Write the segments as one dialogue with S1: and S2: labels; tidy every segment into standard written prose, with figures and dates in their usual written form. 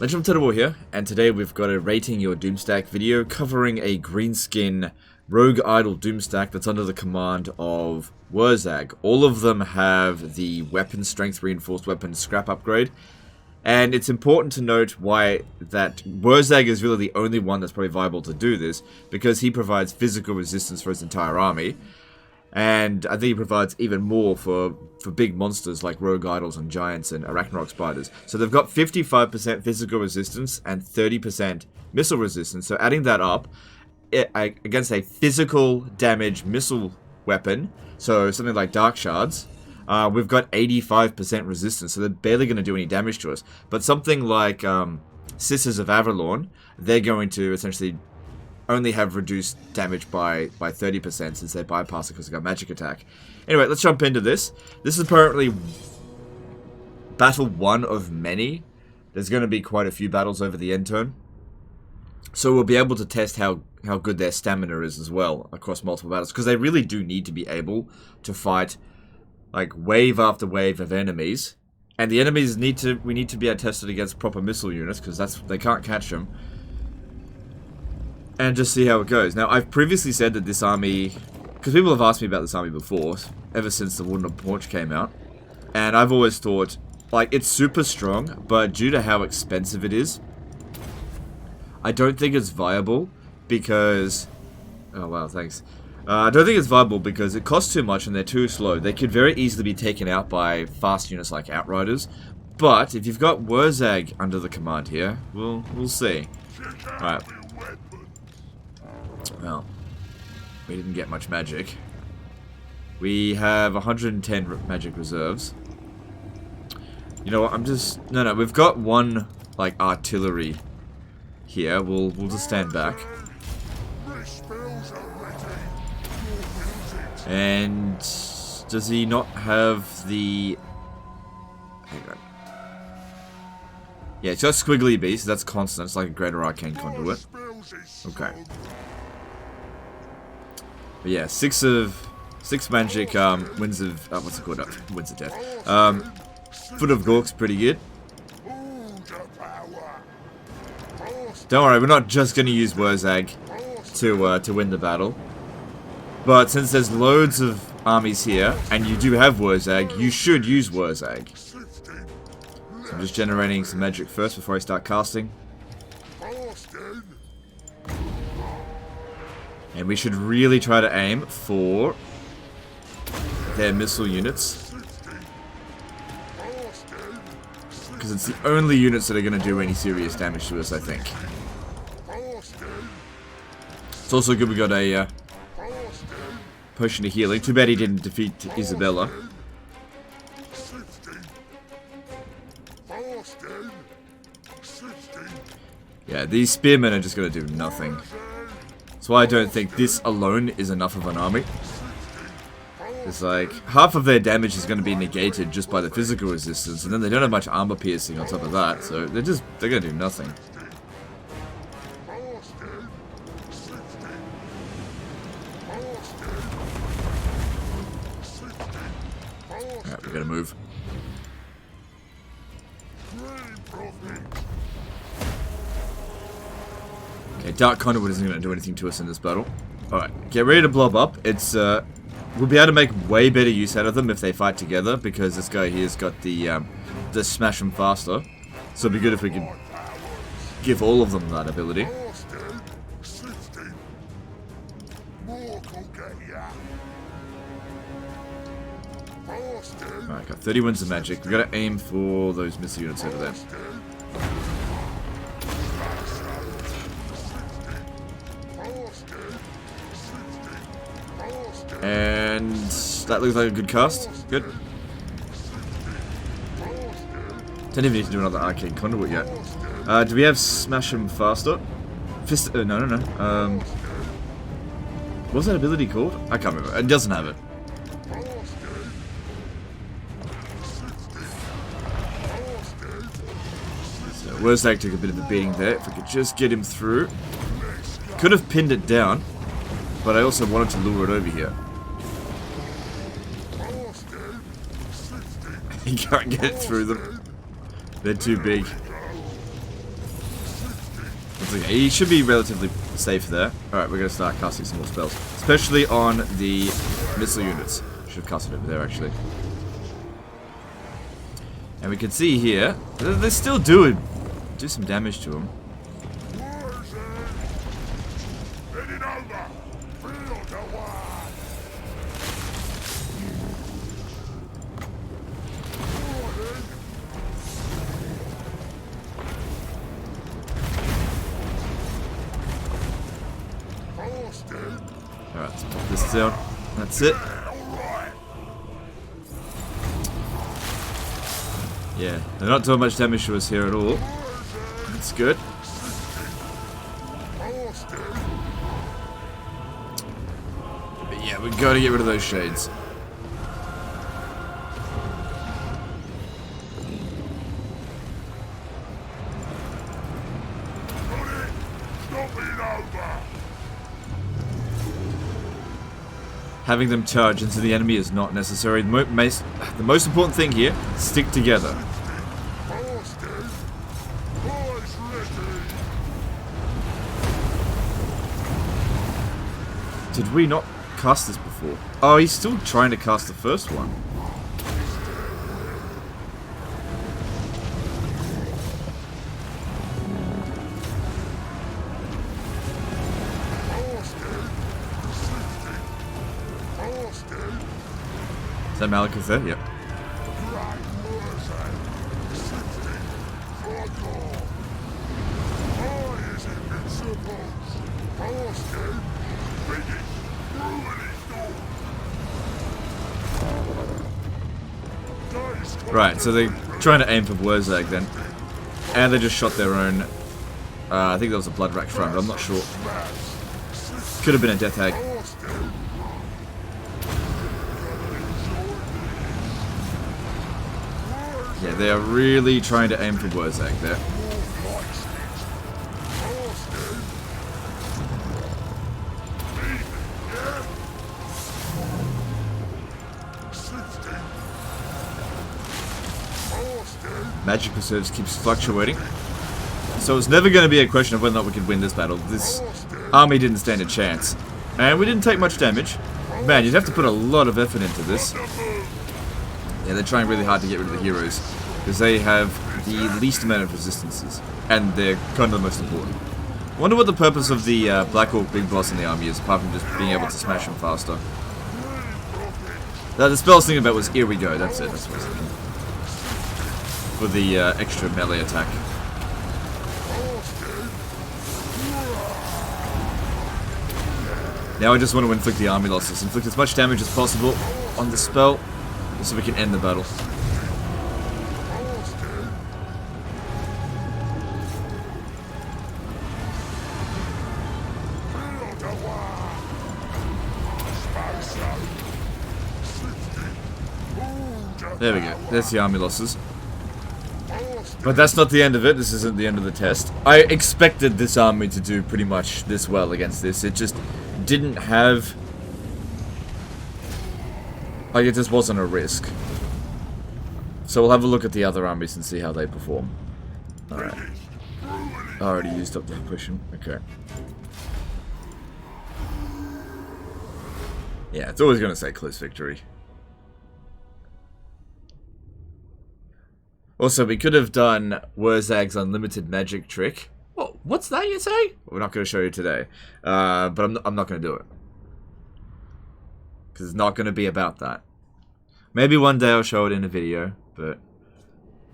S1: Legend of Terrible here, and today we've got a rating your Doomstack video covering a greenskin rogue idol Doomstack that's under the command of Wurzag. All of them have the weapon strength reinforced weapon scrap upgrade, and it's important to note why that Wurzag is really the only one that's probably viable to do this, because he provides physical resistance for his entire army. And I think he provides even more for big monsters like rogue idols and giants and arachnarok spiders. So they've got 55% physical resistance and 30% missile resistance. So adding that up against a physical damage missile weapon, so something like Dark Shards, we've got 85% resistance. So they're barely going to do any damage to us. But something like Sisters of Avalorn, they're going to essentially only have reduced damage by 30% since they bypass it because they got magic attack. Anyway, let's jump into this. This is apparently battle one of many. There's going to be quite a few battles over the end turn. So we'll be able to test how good their stamina is as well across multiple battles. Because they really do need to be able to fight like wave after wave of enemies. And the enemies we need to be tested against proper missile units because they can't catch them. And just see how it goes. Now, I've previously said that this army, because people have asked me about this army before, ever since the Wooden Porch came out, and I've always thought, like, it's super strong, but due to how expensive it is, I don't think it's viable, because, oh wow, thanks. I don't think it's viable because it costs too much and they're too slow. They could very easily be taken out by fast units like Outriders, but if you've got Wurzag under the command here, we'll see. Alright. Well, we didn't get much magic. We have 110 magic reserves. You know what, no, we've got one, like, artillery here. We'll just stand back. And does he not have the... Hang on. Yeah, it's just squiggly beast, that's constant. It's like a greater arcane conduit. Okay. But yeah, six magic winds of what's it called? Winds of death. Foot of Gork's pretty good. Don't worry, we're not just gonna use Wurzag to win the battle. But since there's loads of armies here, and you do have Wurzag, you should use Wurzag. So I'm just generating some magic first before I start casting. And we should really try to aim for their missile units. Because it's the only units that are going to do any serious damage to us, I think. It's also good we got a potion of healing. Too bad he didn't defeat Isabella. Yeah, these spearmen are just going to do nothing. That's why I don't think this alone is enough of an army. It's like, half of their damage is going to be negated just by the physical resistance, and then they don't have much armor piercing on top of that, so they're going to do nothing. Alright, we gotta move. Okay, Dark Conduit isn't going to do anything to us in this battle. Alright, get ready to blob up. It's, we'll be able to make way better use out of them if they fight together, because this guy here's got the smash them faster. So it'd be good if we could give all of them that ability. Alright, got 30 winds of magic. We gotta aim for those missile units over there. And that looks like a good cast. Good. Don't even need to do another arcane conduit yet. Do we have smash him faster? Fist? No. What's that ability called? I can't remember. It doesn't have it. So Wurzag took a bit of a beating there. If we could just get him through. Could have pinned it down, but I also wanted to lure it over here. He can't get it through them. They're too big. That's okay. He should be relatively safe there. Alright, we're going to start casting some more spells. Especially on the missile units. Should have cast it over there, actually. And we can see here, they still do some damage to him. Alright, let's put this down. That's it. Yeah, they're not doing much damage to us here at all. That's good. But yeah, we gotta get rid of those shades. Having them charge into the enemy is not necessary. The most important thing here, stick together. Did we not cast this before? Oh, he's still trying to cast the first one. Is that Malekith there? Yep. Right, so they're trying to aim for Wurzag then. And they just shot their own... I think that was a Blood Rack Shrine, but I'm not sure. Could have been a Death Hag. Yeah, they are really trying to aim for Wurzag there. Magic Reserves keeps fluctuating. So it's never going to be a question of whether or not we can win this battle. This army didn't stand a chance. And we didn't take much damage. Man, you'd have to put a lot of effort into this. Yeah, they're trying really hard to get rid of the heroes. Because they have the least amount of resistances. And they're kind of the most important. I wonder what the purpose of the Black Orc Big Boss in the army is, apart from just being able to smash them faster. The spell I was thinking about was Here We Go, that's it, that's what I was thinking. For the extra melee attack. Now I just want to inflict the army losses. Inflict as much damage as possible on the spell, so we can end the battle. There we go. There's the army losses. But that's not the end of it. This isn't the end of the test. I expected this army to do pretty much this well against this. It just didn't have... like, it just wasn't a risk. So we'll have a look at the other armies and see how they perform. Alright. I already used up that potion. Okay. Yeah, it's always going to say close victory. Also, we could have done Wurzag's unlimited magic trick. Oh, what's that you say? We're not going to show you today. But I'm not going to do it. Because it's not going to be about that. Maybe one day I'll show it in a video, but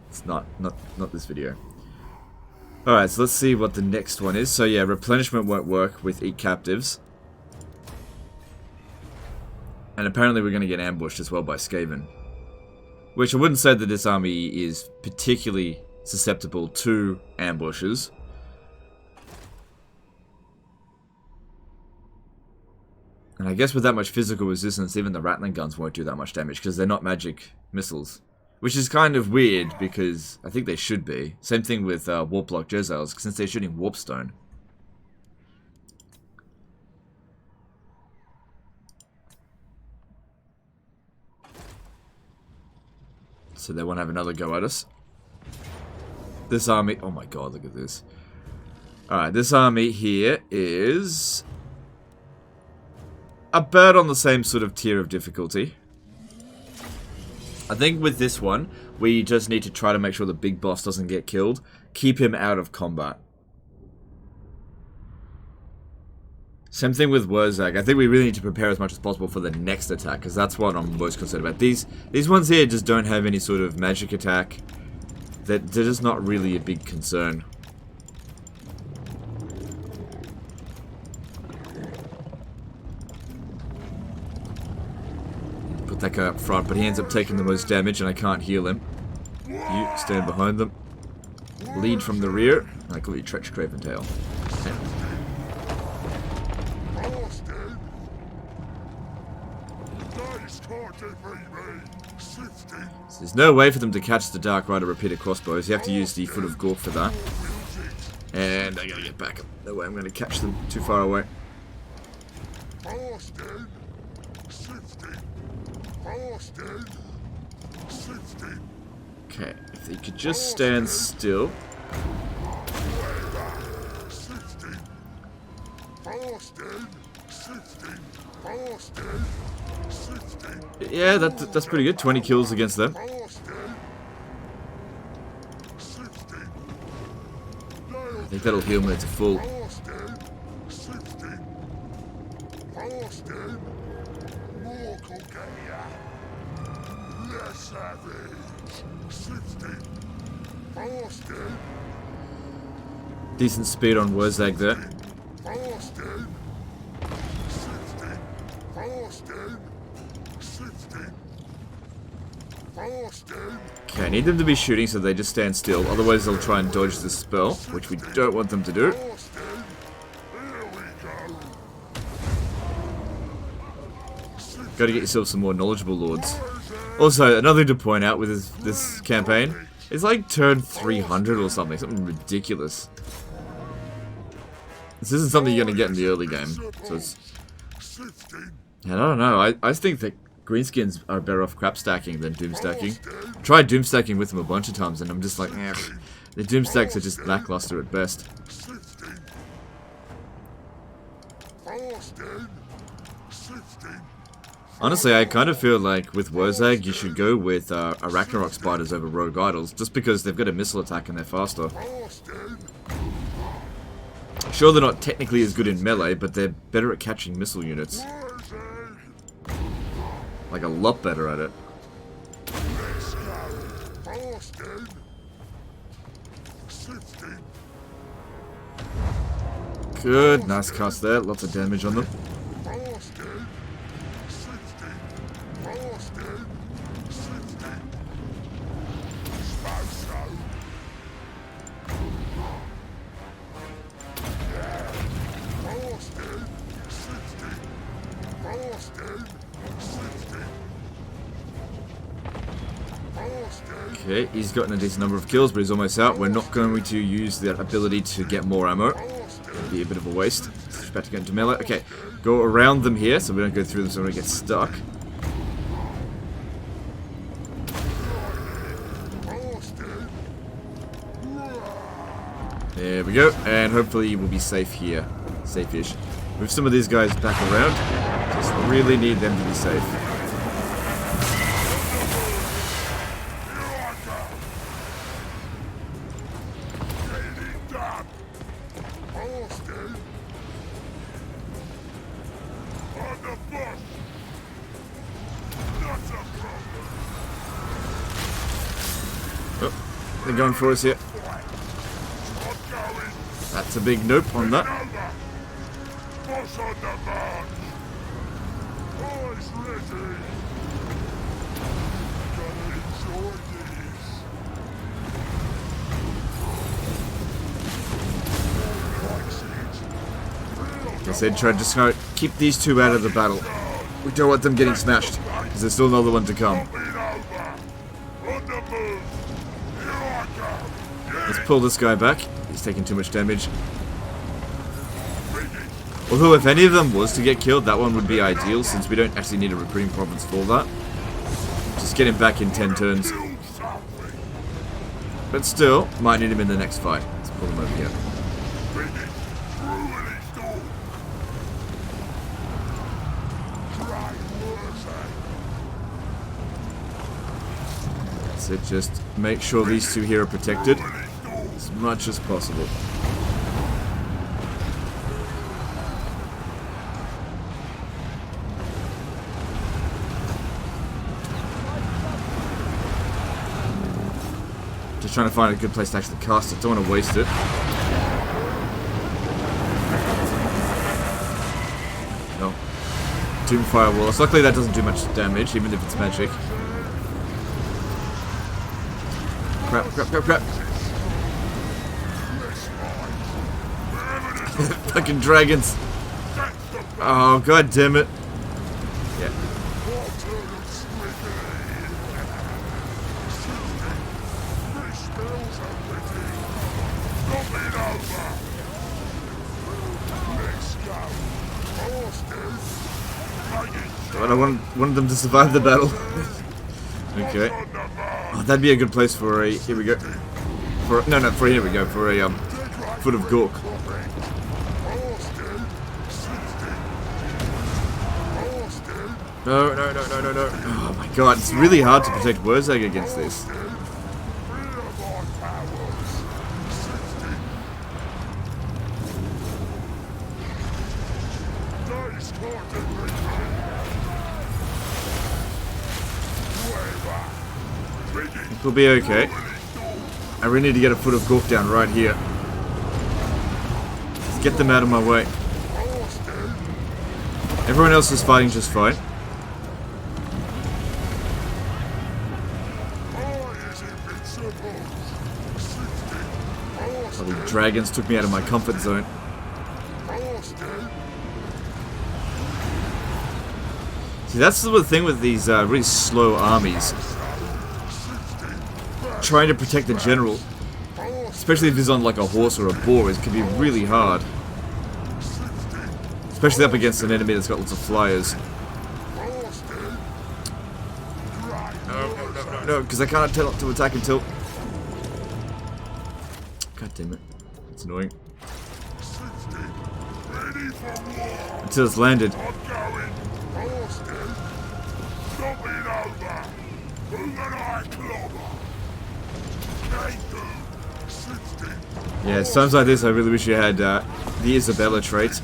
S1: it's not this video. Alright, so let's see what the next one is. So yeah, replenishment won't work with Eat Captives. And apparently we're going to get ambushed as well by Skaven. Which I wouldn't say that this army is particularly susceptible to ambushes. And I guess with that much physical resistance, even the Rattling guns won't do that much damage, because they're not magic missiles. Which is kind of weird, because I think they should be. Same thing with Warplock Jezzails, since they're shooting Warpstone. So they want to have another go at us. This army... oh my god, look at this. Alright, this army here is about on the same sort of tier of difficulty. I think with this one, we just need to try to make sure the big boss doesn't get killed. Keep him out of combat. Same thing with Wurzag. I think we really need to prepare as much as possible for the next attack, because that's what I'm most concerned about. These ones here just don't have any sort of magic attack. They're just not really a big concern. Put that guy up front, but he ends up taking the most damage and I can't heal him. You stand behind them. Lead from the rear. I call you Tretch Craventail. Okay. So there's no way for them to catch the Dark Rider repeated crossbows. You have to use the Foot of Gork for that. And I gotta get back. No way I'm gonna catch them too far away. Okay, if they could just stand still. Yeah, that's pretty good. 20 kills against them. I think that'll heal when it's a full. Decent speed on Wurzag there. Okay, I need them to be shooting so they just stand still, otherwise they'll try and dodge the spell, which we don't want them to do. Gotta get yourself some more knowledgeable lords. Also, another thing to point out with this campaign, it's like turn 300 or something ridiculous. This isn't something you're gonna get in the early game, so it's... And I don't know, I think that greenskins are better off crap stacking than doom stacking. Tried doom stacking with them a bunch of times and I'm just like, eh. The doom stacks are just lackluster at best. Honestly, I kind of feel like with Wurzag, you should go with Arachnarok Spiders over Rogue Idols, just because they've got a missile attack and they're faster. Sure, they're not technically as good in melee, but they're better at catching missile units. Like, a lot better at it. Good, nice cast there, lots of damage on them. Okay, he's gotten a decent number of kills, but he's almost out. We're not going to use that ability to get more ammo. It'll be a bit of a waste. It's about to get into melee. Okay, go around them here, so we don't go through them so we don't get stuck. There we go, and hopefully we'll be safe here. Safe-ish. Move some of these guys back around. Just really need them to be safe. Oh, they're going for us here. That's a big nope on that. Like I said, try to just keep these two out of the battle. We don't want them getting smashed, because there's still another one to come. Let's pull this guy back. He's taking too much damage. Although if any of them was to get killed, that one would be ideal, since we don't actually need a recruiting province for that. Just get him back in 10 turns. But still, might need him in the next fight. Let's pull him over here. That's it, just make sure these two here are protected as much as possible. Just trying to find a good place to actually cast it. Don't want to waste it. No. Doom Firewall. Luckily that doesn't do much damage, even if it's magic. Crap, crap, crap, crap. Fucking dragons. Oh, god damn it. Yeah. God, I wanted them to survive the battle. Okay. Oh, that'd be a good place for a... Here we go. For here we go. For a, Foot of Gork. No, no, no, no, no, no. Oh my god, it's really hard to protect Wurzag against this. It will be okay. I really need to get a Foot of Gork down right here. Let's get them out of my way. Everyone else is fighting just fine. Oh, the dragons took me out of my comfort zone. See, that's the thing with these really slow armies. Trying to protect the general, especially if he's on like a horse or a boar, it can be really hard. Especially up against an enemy that's got lots of flyers. No, because I can't tell to attack until... God damn it. It's annoying. Until it's landed. Yeah, times like this I really wish you had the Isabella trait.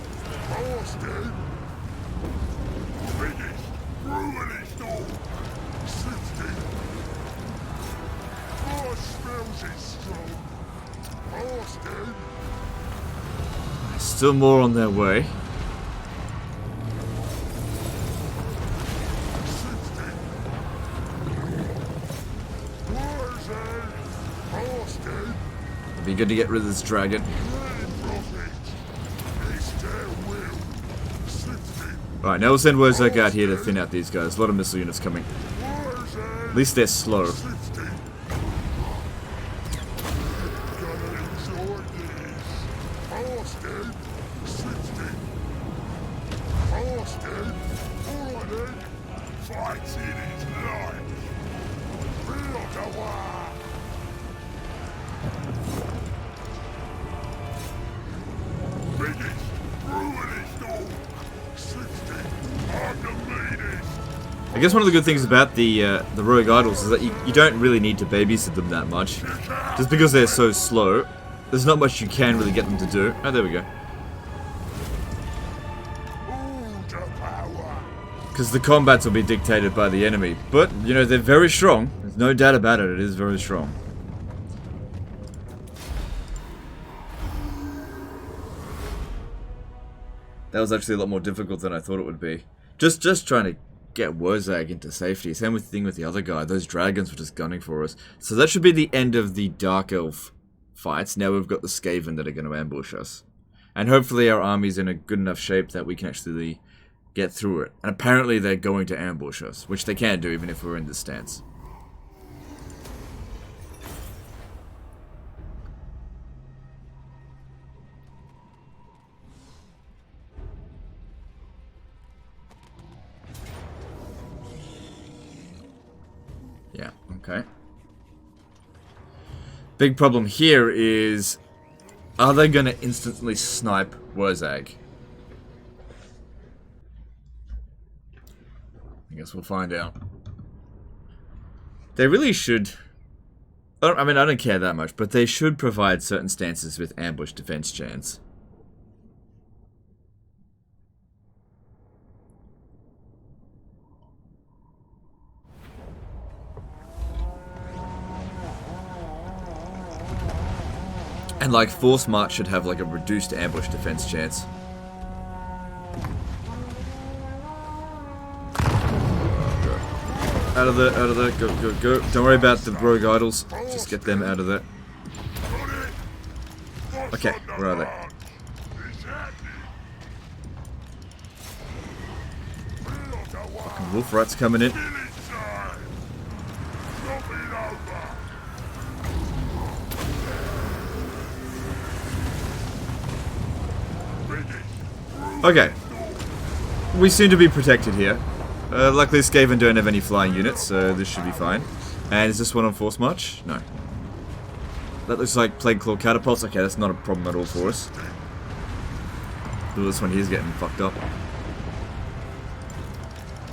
S1: Still more on their way. It'd be good to get rid of this dragon. Right, now we'll send Wurzag out here to thin out these guys. A lot of missile units coming. At least they're slow. I guess one of the good things about the rogue idols is that you don't really need to babysit them that much. Just because they're so slow, there's not much you can really get them to do. Oh, there we go. Because the combats will be dictated by the enemy. But, you know, they're very strong. There's no doubt about it. It is very strong. That was actually a lot more difficult than I thought it would be. Just trying to get Wurzag into safety. Same thing with the other guy. Those dragons were just gunning for us. So that should be the end of the Dark Elf fights. Now we've got the Skaven that are going to ambush us. And hopefully our army's in a good enough shape that we can actually get through it. And apparently they're going to ambush us, which they can do even if we're in this stance. Yeah, okay. Big problem here is Are they going to instantly snipe Wurzag? I guess we'll find out. They really should... I mean, I don't care that much, but they should provide certain stances with ambush defense chance. And like, Force March should have like a reduced ambush defense chance. Out of there, go, go, go. Don't worry about the rogue idols. Just get them out of there. Okay, where are they? Fucking wolf rats coming in. Okay. We seem to be protected here. Luckily, Skaven don't have any flying units, so this should be fine. And is this one on Force March? No. That looks like Plague Claw catapults. Okay, that's not a problem at all for us. Ooh, this one here's getting fucked up.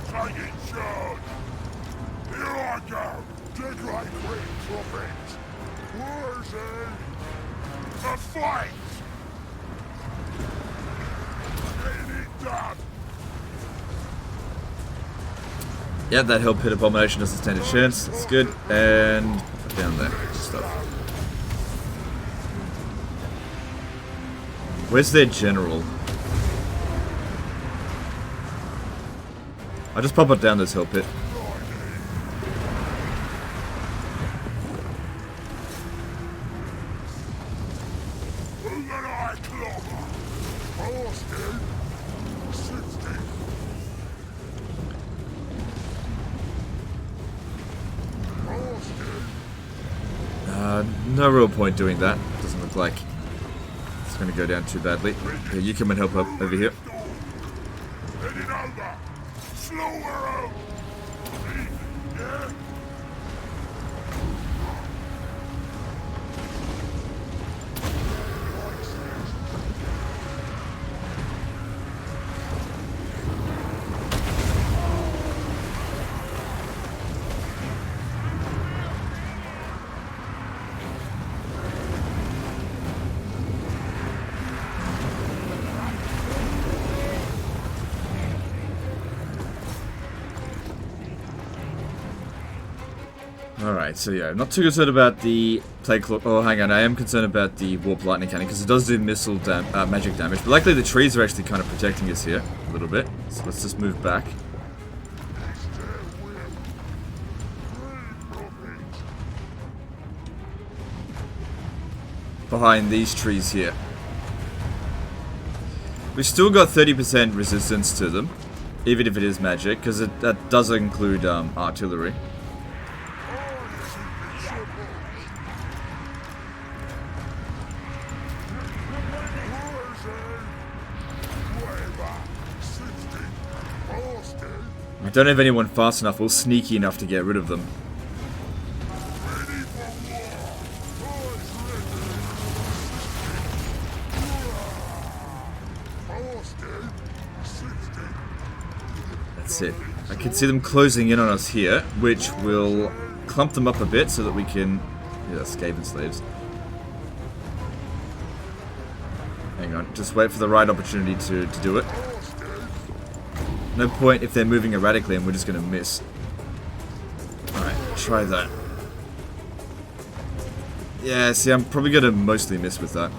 S2: Taking charge. Here I go. Dead like green trumpets. Where's it? A fight. Getting it done.
S1: Yeah, that help hit abomination doesn't stand a chance. That's good. And down there. Stuff. Where's their general? I just pop it down this hill pit. No real point doing that. Doesn't look like it's going to go down too badly. Here, you come and help up over here. Alright, so yeah, not too concerned about the Plague Claw. Oh, hang on, I am concerned about the Warp Lightning Cannon because it does do missile magic damage. But luckily the trees are actually kind of protecting us here a little bit. So let's just move back. Behind these trees here. We've still got 30% resistance to them, even if it is magic, because that does include artillery. I don't have anyone fast enough or sneaky enough to get rid of them. That's it. I can see them closing in on us here, which will clump them up a bit so that we can... Yeah, Skaven slaves. Hang on, just wait for the right opportunity to do it. No point if they're moving erratically and we're just going to miss. Alright, try that. Yeah, see, I'm probably going to mostly miss with that.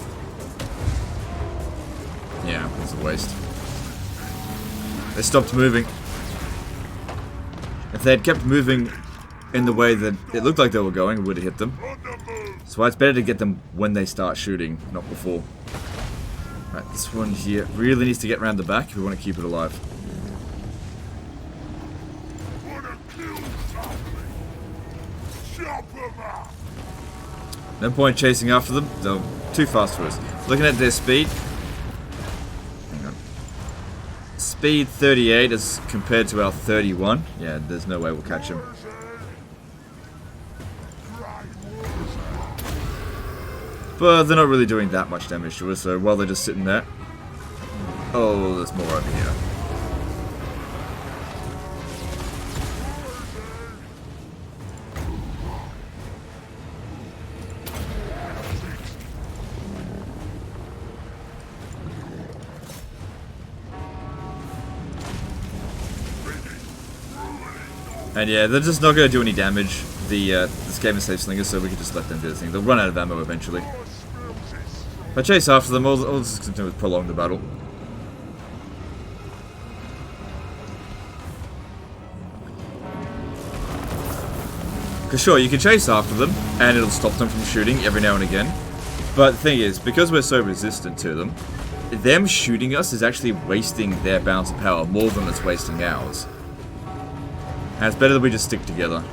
S1: Yeah, it's a waste. They stopped moving. If they had kept moving in the way that it looked like they were going, it would have hit them. So it's better to get them when they start shooting, not before. Alright, this one here really needs to get around the back if we want to keep it alive. No point chasing after them, they're too fast for us. Looking at their speed. Hang on. Speed 38 as compared to our 31. Yeah, there's no way we'll catch them. But they're not really doing that much damage to us, so while they're just sitting there... Oh, there's more over here. And yeah, they're just not going to do any damage, the Skaven safe slingers, so we can just let them do the thing. They'll run out of ammo eventually. If I chase after them, I'll just continue to prolong the battle. Because sure, you can chase after them, and it'll stop them from shooting every now and again. But the thing is, because we're so resistant to them shooting us is actually wasting their bounce of power more than it's wasting ours. And it's better that we just stick together.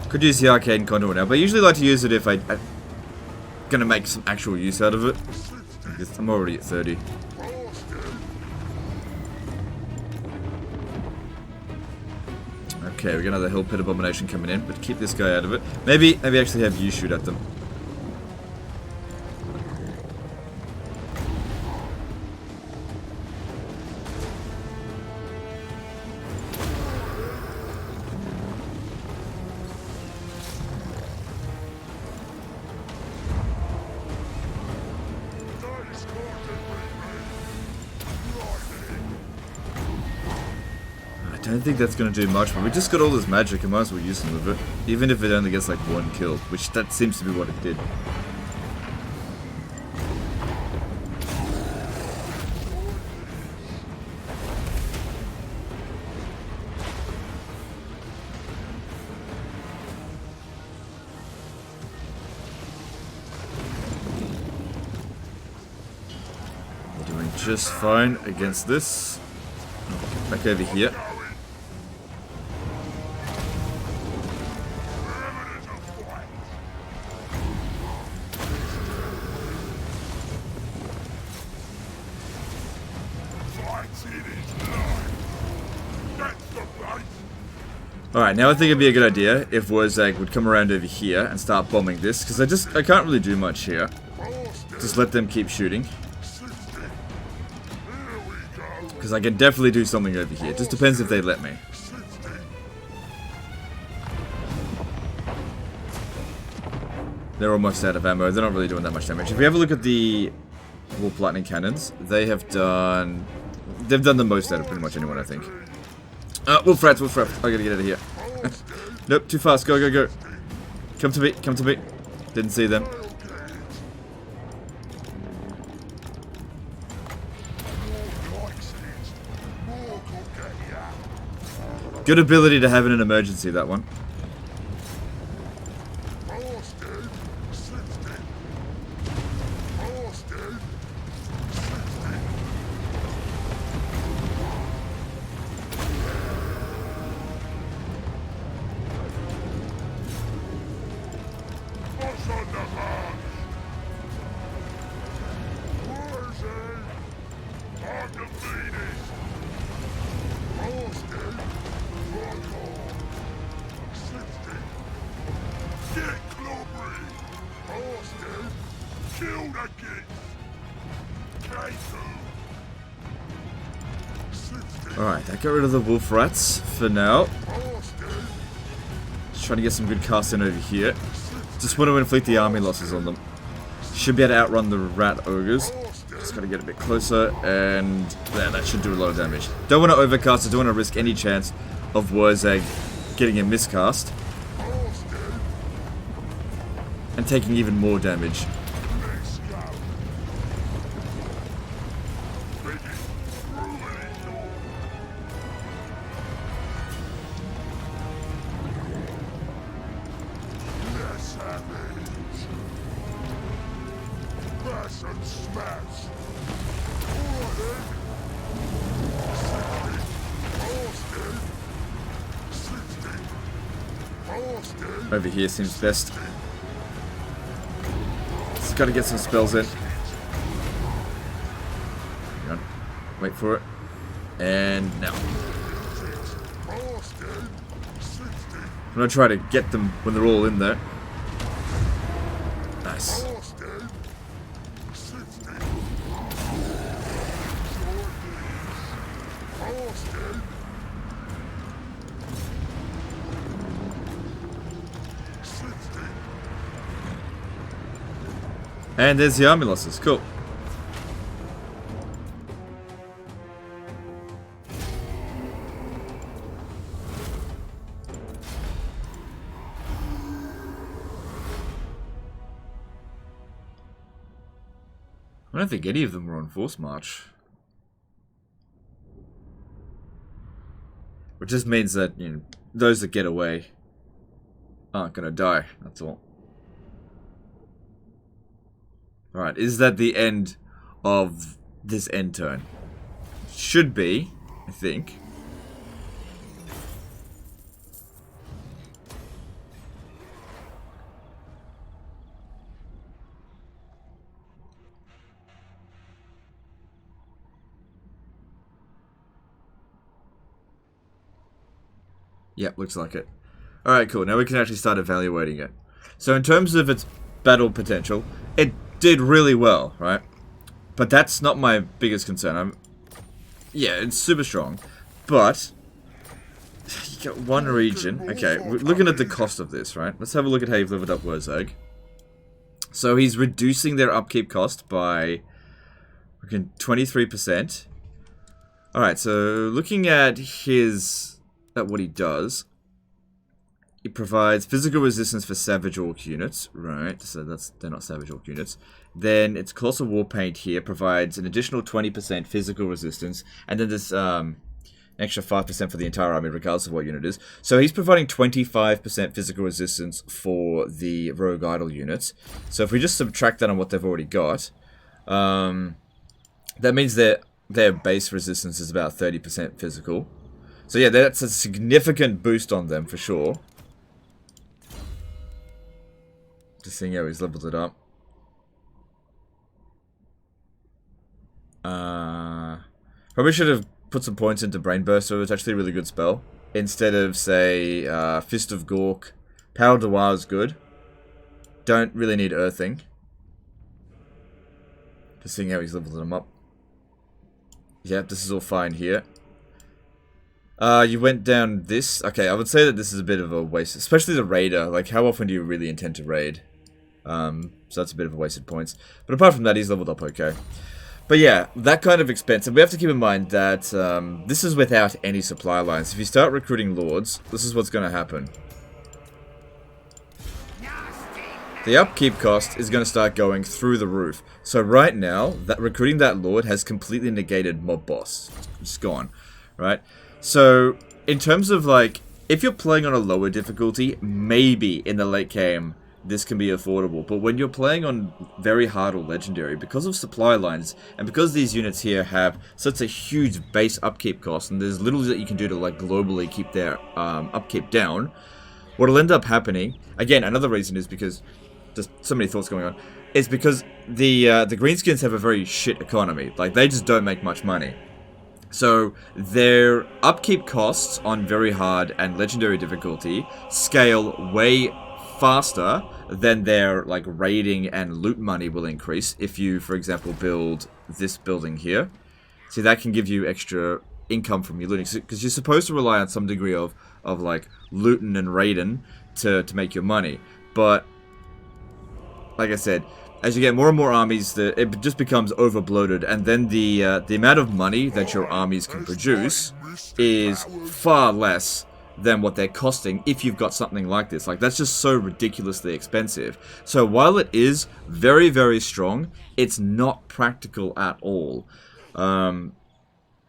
S1: Could use the arcane conduit now, but I usually like to use it if I'm gonna make some actual use out of it. Because I'm already at 30. Okay, we got another Hill Pit Abomination coming in, but keep this guy out of it. Maybe actually have you shoot at them. I don't think that's going to do much, but we just got all this magic, I might as well use some of it. Even if it only gets like 1 kill, which that seems to be what it did. We're doing just fine against this. Back over here. Alright, now I think it'd be a good idea if Wurzag would come around over here and start bombing this, because I can't really do much here. Just let them keep shooting. Because I can definitely do something over here. It just depends if they let me. They're almost out of ammo. They're not really doing that much damage. If we have a look at the Wolf Lightning Cannons, they've done the most out of pretty much anyone, I think. Wolf Rats. I gotta get out of here. Nope, too fast. Go, go, go. Come to me. Didn't see them. Good ability to have in an emergency, that one. Alright, that got rid of the wolf rats for now. Just trying to get some good cast in over here. Just want to inflict the army losses on them. Should be able to outrun the rat ogres. Just gotta get a bit closer, and there, that should do a lot of damage. Don't want to overcast it, don't want to risk any chance of Wurzag getting a miscast. And taking even more damage. Over here seems best. Gotta get some spells in. Hang on. Wait for it. And now. I'm gonna try to get them when they're all in there. Nice. And there's the army losses. Cool. I don't think any of them were on force march. Which just means that, you know, those that get away aren't gonna die, that's all. Alright, is that the end of this end turn? Should be, I think. Yep, looks like it. Alright, cool. Now we can actually start evaluating it. So in terms of its battle potential, it did really well, right? But that's not my biggest concern. Yeah, it's super strong. But you got one region. Okay, we're looking at the cost of this, right? Let's have a look at how you've leveled up Wurzag. So he's reducing their upkeep cost by 23%. Alright, so looking at what he does, it provides physical resistance for Savage Orc units, right? So they're not Savage Orc units. Then its Colossal Warpaint here provides an additional 20% physical resistance, and then there's extra 5% for the entire army, regardless of what unit it is. So he's providing 25% physical resistance for the Rogue Idol units. So if we just subtract that on what they've already got, that means their base resistance is about 30% physical. So yeah, that's a significant boost on them for sure. Just seeing how he's leveled it up. Probably should have put some points into Brain Burster. It's actually a really good spell. Instead of, say, Fist of Gork. Power Devoir is good. Don't really need Earthing. Just seeing how he's leveled them up. Yep, this is all fine here. You went down this. Okay, I would say that this is a bit of a waste, especially the raider. Like, how often do you really intend to raid? So that's a bit of a wasted points. But apart from that, he's leveled up okay. But yeah, that kind of expense. And we have to keep in mind that this is without any supply lines. If you start recruiting lords, this is what's going to happen. The upkeep cost is going to start going through the roof. So right now, that recruiting that lord has completely negated mob boss. It's gone, right? So in terms of like, if you're playing on a lower difficulty, maybe in the late game this can be affordable. But when you're playing on very hard or legendary, because of supply lines and because these units here have such a huge base upkeep cost, and there's little that you can do to like globally keep their upkeep down, what'll end up happening, again, another reason is because there's so many thoughts going on, is because the greenskins have a very shit economy. Like, they just don't make much money. So their upkeep costs on very hard and legendary difficulty scale way faster than their like raiding and loot money will increase if you, for example, build this building here. See, that can give you extra income from your looting, because you're supposed to rely on some degree of like looting and raiding to make your money. But like I said, as you get more and more armies, it just becomes over bloated, and then the amount of money that your armies can produce is far less than what they're costing if you've got something like this. Like, that's just so ridiculously expensive. So while it is very, very strong, it's not practical at all.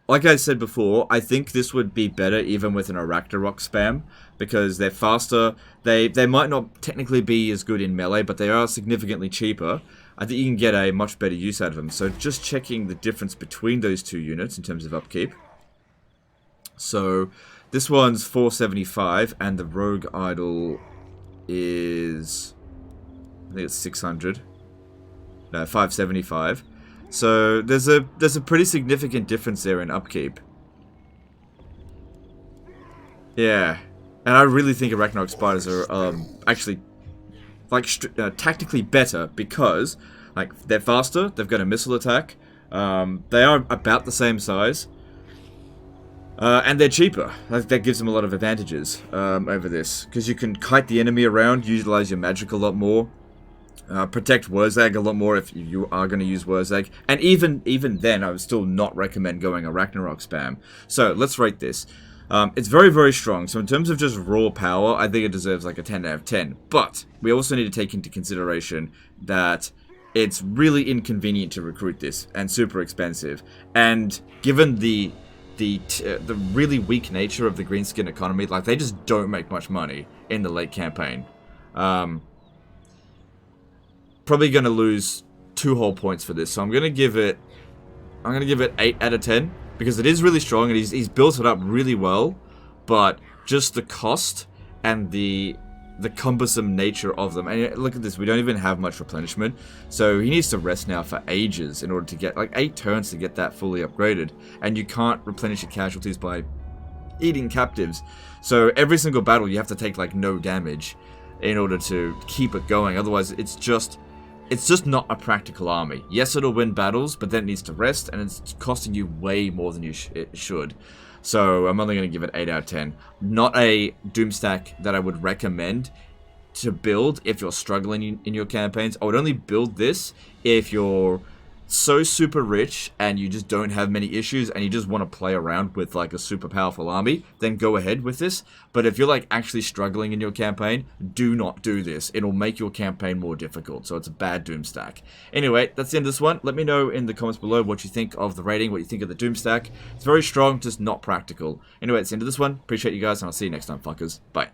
S1: Like I said before, I think this would be better even with an Arachnorok spam, because they're faster. They might not technically be as good in melee, but they are significantly cheaper. I think you can get a much better use out of them. So just checking the difference between those two units in terms of upkeep. So this one's 475, and the Rogue Idol is, I think it's 600. No, 575. So there's a pretty significant difference there in upkeep. Yeah, and I really think Ragnarok spiders are actually like tactically better because like they're faster. They've got a missile attack. They are about the same size. And they're cheaper. That gives them a lot of advantages over this. Because you can kite the enemy around, utilize your magic a lot more. Protect Wurzag a lot more if you are going to use Wurzag. And even then, I would still not recommend going a Ragnarok spam. So, let's rate this. It's very, very strong. So, in terms of just raw power, I think it deserves like a 10 out of 10. But, we also need to take into consideration that it's really inconvenient to recruit this. And super expensive. And given the really weak nature of the greenskin economy, like they just don't make much money in the late campaign. Probably going to lose 2 whole points for this, so I'm going to give it 8 out of 10 because it is really strong and he's built it up really well, but just the cost and the cumbersome nature of them. And look at this, we don't even have much replenishment, so he needs to rest now for ages in order to get like 8 turns to get that fully upgraded, and you can't replenish your casualties by eating captives. So every single battle you have to take like no damage in order to keep it going, otherwise it's just not a practical army. Yes, it'll win battles, but then it needs to rest, and it's costing you way more than it should. So I'm only going to give it 8 out of 10. Not a Doomstack that I would recommend to build if you're struggling in your campaigns. I would only build this if you're so super rich and you just don't have many issues and you just want to play around with like a super powerful army, then go ahead with this. But if you're like actually struggling in your campaign, do not do this. It'll make your campaign more difficult, so it's a bad Doomstack. Anyway, that's the end of this one. Let me know in the comments below what you think of the rating, what you think of the Doomstack. It's very strong, just not practical. Anyway, that's the end of this one. Appreciate you guys, and I'll see you next time, fuckers. Bye.